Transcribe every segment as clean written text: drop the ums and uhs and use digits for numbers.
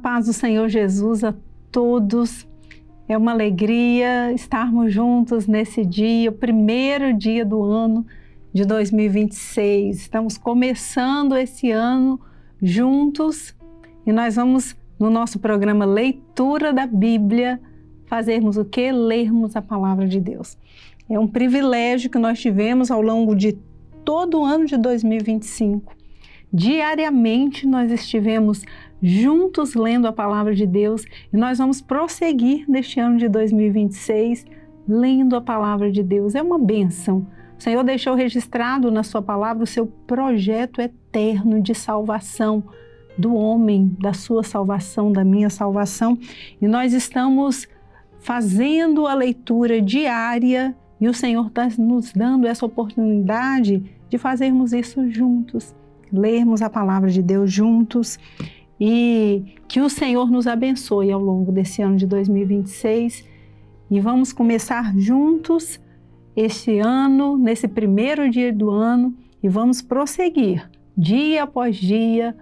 paz do Senhor Jesus a todos. É uma alegria estarmos juntos nesse dia, o primeiro dia do ano de 2026. Estamos começando esse ano juntos e nós vamos, no nosso programa Leitura da Bíblia, fazermos o quê? Lermos a Palavra de Deus. É um privilégio que nós tivemos ao longo de todo o ano de 2025. Diariamente nós estivemos juntos lendo a Palavra de Deus e nós vamos prosseguir neste ano de 2026 lendo a Palavra de Deus. É uma bênção. O Senhor deixou registrado na sua palavra o seu projeto eterno de salvação do homem, da sua salvação, da minha salvação. E nós estamos fazendo a leitura diária e o Senhor está nos dando essa oportunidade de fazermos isso juntos, lermos a Palavra de Deus juntos e que o Senhor nos abençoe ao longo desse ano de 2026 e vamos começar juntos este ano, nesse primeiro dia do ano e vamos prosseguir dia após dia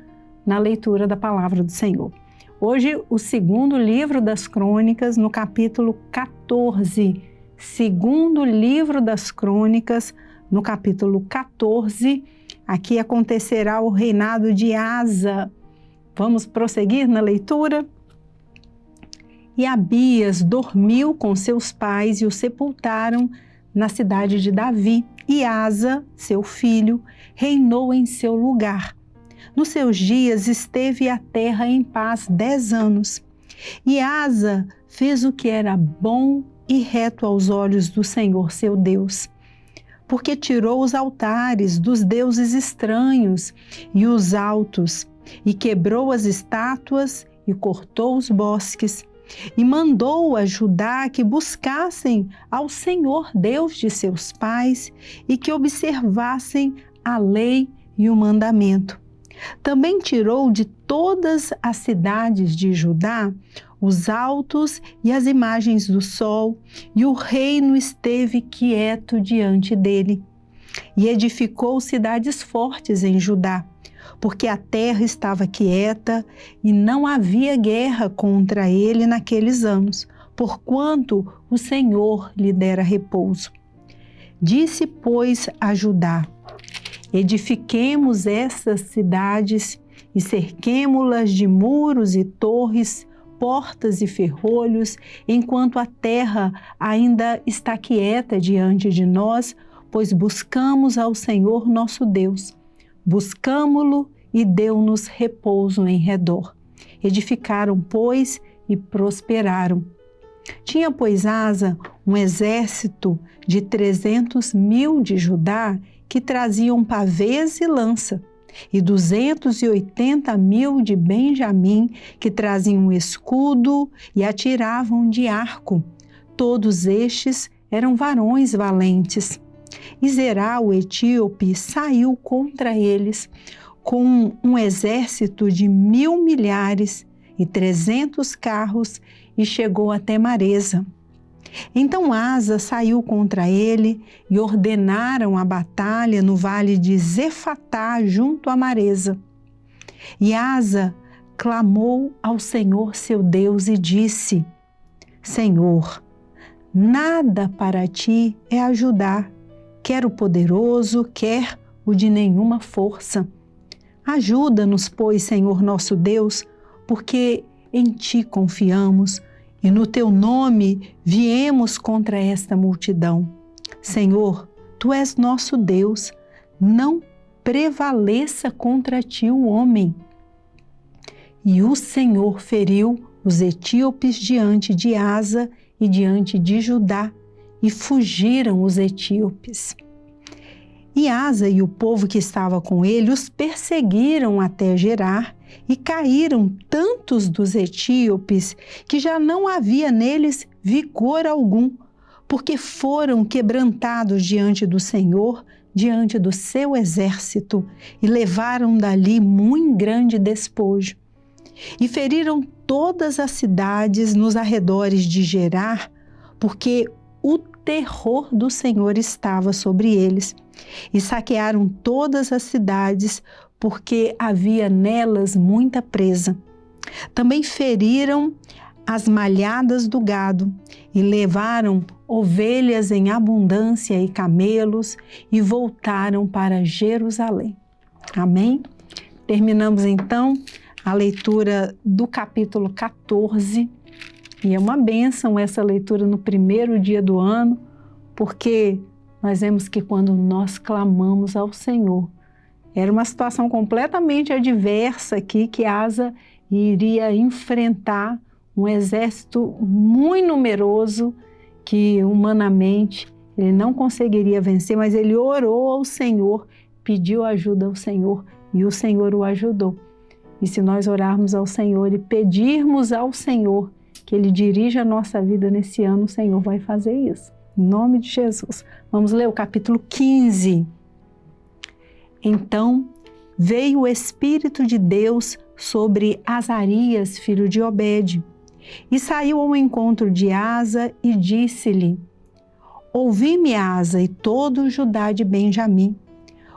na leitura da Palavra do Senhor. Hoje, o segundo livro das Crônicas, no capítulo 14. Segundo livro das Crônicas, no capítulo 14, aqui acontecerá o reinado de Asa. Vamos prosseguir na leitura? E Abias dormiu com seus pais e o sepultaram na cidade de Davi. E Asa, seu filho, reinou em seu lugar. Nos seus dias esteve a terra em paz 10 anos. E Asa fez o que era bom e reto aos olhos do Senhor seu Deus, porque tirou os altares dos deuses estranhos e os altos, e quebrou as estátuas e cortou os bosques, e mandou a Judá que buscassem ao Senhor Deus de seus pais e que observassem a lei e o mandamento. Também tirou de todas as cidades de Judá os altos e as imagens do sol, e o reino esteve quieto diante dele. E edificou cidades fortes em Judá, porque a terra estava quieta e não havia guerra contra ele naqueles anos, porquanto o Senhor lhe dera repouso. Disse, pois, a Judá: edifiquemos essas cidades e cerquemo-las de muros e torres, portas e ferrolhos, enquanto a terra ainda está quieta diante de nós, pois buscamos ao Senhor nosso Deus. Buscamo-lo e deu-nos repouso em redor. Edificaram, pois, e prosperaram. Tinha, pois, Asa um exército de 300.000 de Judá que traziam pavês e lança, e 280.000 de Benjamim que traziam escudo e atiravam de arco. Todos estes eram varões valentes. E Zerá, o etíope, saiu contra eles com um exército de 1.000 milhares e 300 carros e chegou até Maresa. Então Asa saiu contra ele e ordenaram a batalha no vale de Zefatá, junto a Maresa. E Asa clamou ao Senhor seu Deus e disse: Senhor, nada para ti é ajudar, quer o poderoso, quer o de nenhuma força. Ajuda-nos, pois, Senhor nosso Deus, porque em ti confiamos, e no teu nome viemos contra esta multidão. Senhor, tu és nosso Deus, não prevaleça contra ti o homem. E o Senhor feriu os etíopes diante de Asa e diante de Judá, e fugiram os etíopes. E Asa e o povo que estava com ele os perseguiram até Gerar, e caíram tantos dos etíopes que já não havia neles vigor algum, porque foram quebrantados diante do Senhor, diante do seu exército, e levaram dali muito grande despojo. E feriram todas as cidades nos arredores de Gerar, porque o terror do Senhor estava sobre eles. E saquearam todas as cidades, porque havia nelas muita presa. Também feriram as malhadas do gado e levaram ovelhas em abundância e camelos e voltaram para Jerusalém. Amém? Terminamos então a leitura do capítulo 14 e é uma bênção essa leitura no primeiro dia do ano, porque nós vemos que quando nós clamamos ao Senhor, era uma situação completamente adversa aqui que Asa iria enfrentar um exército muito numeroso que humanamente ele não conseguiria vencer, mas ele orou ao Senhor, pediu ajuda ao Senhor e o Senhor o ajudou. E se nós orarmos ao Senhor e pedirmos ao Senhor que Ele dirija a nossa vida nesse ano, o Senhor vai fazer isso. Em nome de Jesus. Vamos ler o capítulo 15. Então veio o Espírito de Deus sobre Azarias, filho de Obed, e saiu ao encontro de Asa e disse-lhe: Ouvi-me, Asa, e todo o Judá de Benjamim.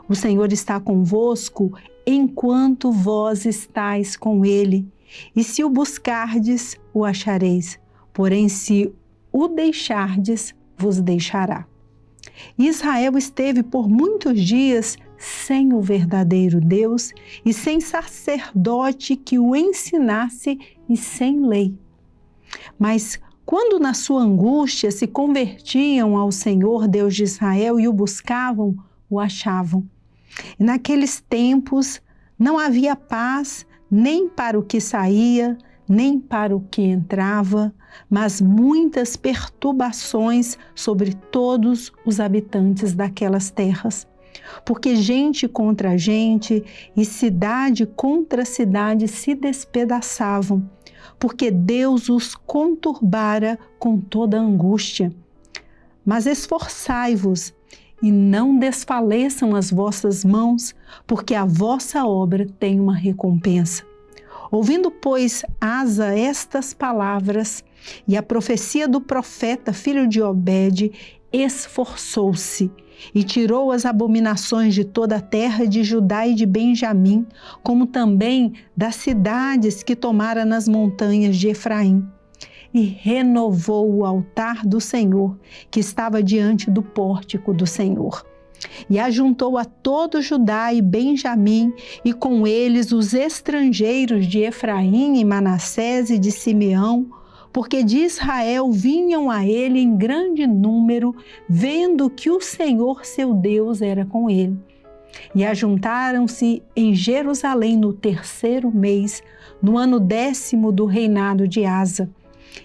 O Senhor está convosco enquanto vós estáis com ele, e se o buscardes, o achareis, porém se o deixardes, vos deixará. Israel esteve por muitos dias sem o verdadeiro Deus e sem sacerdote que o ensinasse e sem lei. Mas quando na sua angústia se convertiam ao Senhor Deus de Israel e o buscavam, o achavam. E naqueles tempos não havia paz nem para o que saía, nem para o que entrava, mas muitas perturbações sobre todos os habitantes daquelas terras. Porque gente contra gente e cidade contra cidade se despedaçavam, porque Deus os conturbara com toda angústia. Mas esforçai-vos e não desfaleçam as vossas mãos, porque a vossa obra tem uma recompensa. Ouvindo, pois, Asa estas palavras e a profecia do profeta, filho de Obed, esforçou-se e tirou as abominações de toda a terra de Judá e de Benjamim, como também das cidades que tomara nas montanhas de Efraim. E renovou o altar do Senhor, que estava diante do pórtico do Senhor. E ajuntou a todo Judá e Benjamim, e com eles os estrangeiros de Efraim e Manassés e de Simeão, porque de Israel vinham a ele em grande número, vendo que o Senhor seu Deus era com ele. E ajuntaram-se em Jerusalém no 3º mês, no ano 10º do reinado de Asa.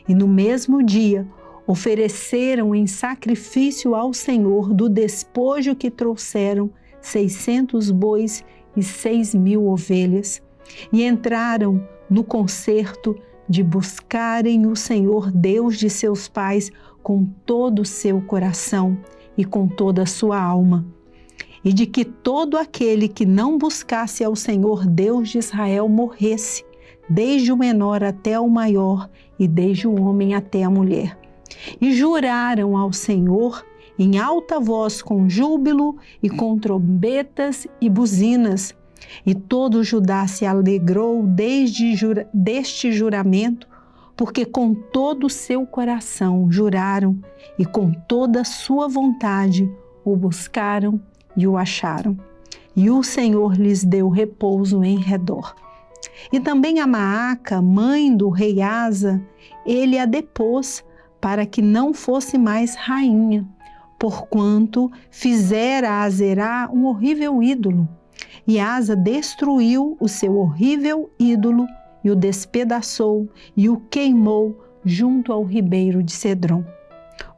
E no mesmo dia ofereceram em sacrifício ao Senhor do despojo que trouxeram 600 bois e 6.000 ovelhas. E entraram no concerto de buscarem o Senhor Deus de seus pais com todo o seu coração e com toda a sua alma. E de que todo aquele que não buscasse ao Senhor Deus de Israel morresse, desde o menor até o maior e desde o homem até a mulher. E juraram ao Senhor em alta voz com júbilo e com trombetas e buzinas. E todo Judá se alegrou deste juramento, porque com todo o seu coração juraram e com toda a sua vontade o buscaram e o acharam. E o Senhor lhes deu repouso em redor. E também a Maaca, mãe do rei Asa, ele a depôs para que não fosse mais rainha, porquanto fizera a Azerá um horrível ídolo. E Asa destruiu o seu horrível ídolo e o despedaçou e o queimou junto ao ribeiro de Cedrom.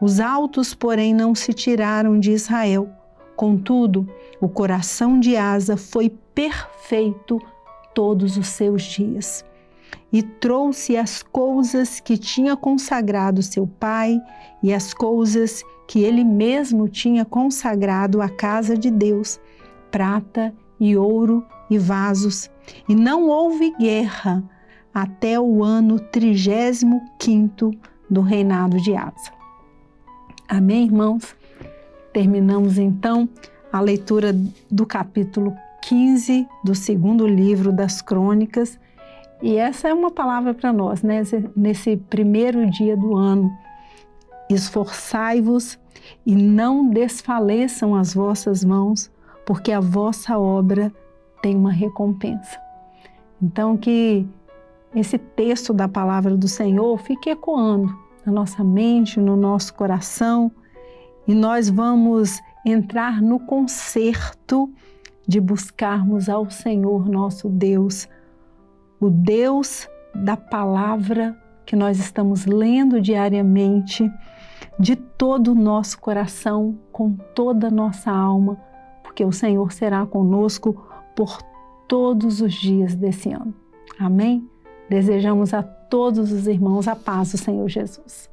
Os altos, porém, não se tiraram de Israel. Contudo, o coração de Asa foi perfeito todos os seus dias. E trouxe as coisas que tinha consagrado seu pai e as coisas que ele mesmo tinha consagrado à casa de Deus, prata e ouro e vasos. E não houve guerra até o ano 35º do reinado de Asa. Amém, irmãos? Terminamos então a leitura do capítulo 15 do 2º livro das Crônicas. E essa é uma palavra para nós, né? Nesse primeiro dia do ano. Esforçai-vos e não desfaleçam as vossas mãos, porque a vossa obra tem uma recompensa. Então, que esse texto da palavra do Senhor fique ecoando na nossa mente, no nosso coração, e nós vamos entrar no concerto de buscarmos ao Senhor nosso Deus, o Deus da palavra que nós estamos lendo diariamente, de todo o nosso coração, com toda a nossa alma, porque o Senhor será conosco por todos os dias desse ano. Amém? Desejamos a todos os irmãos a paz do Senhor Jesus.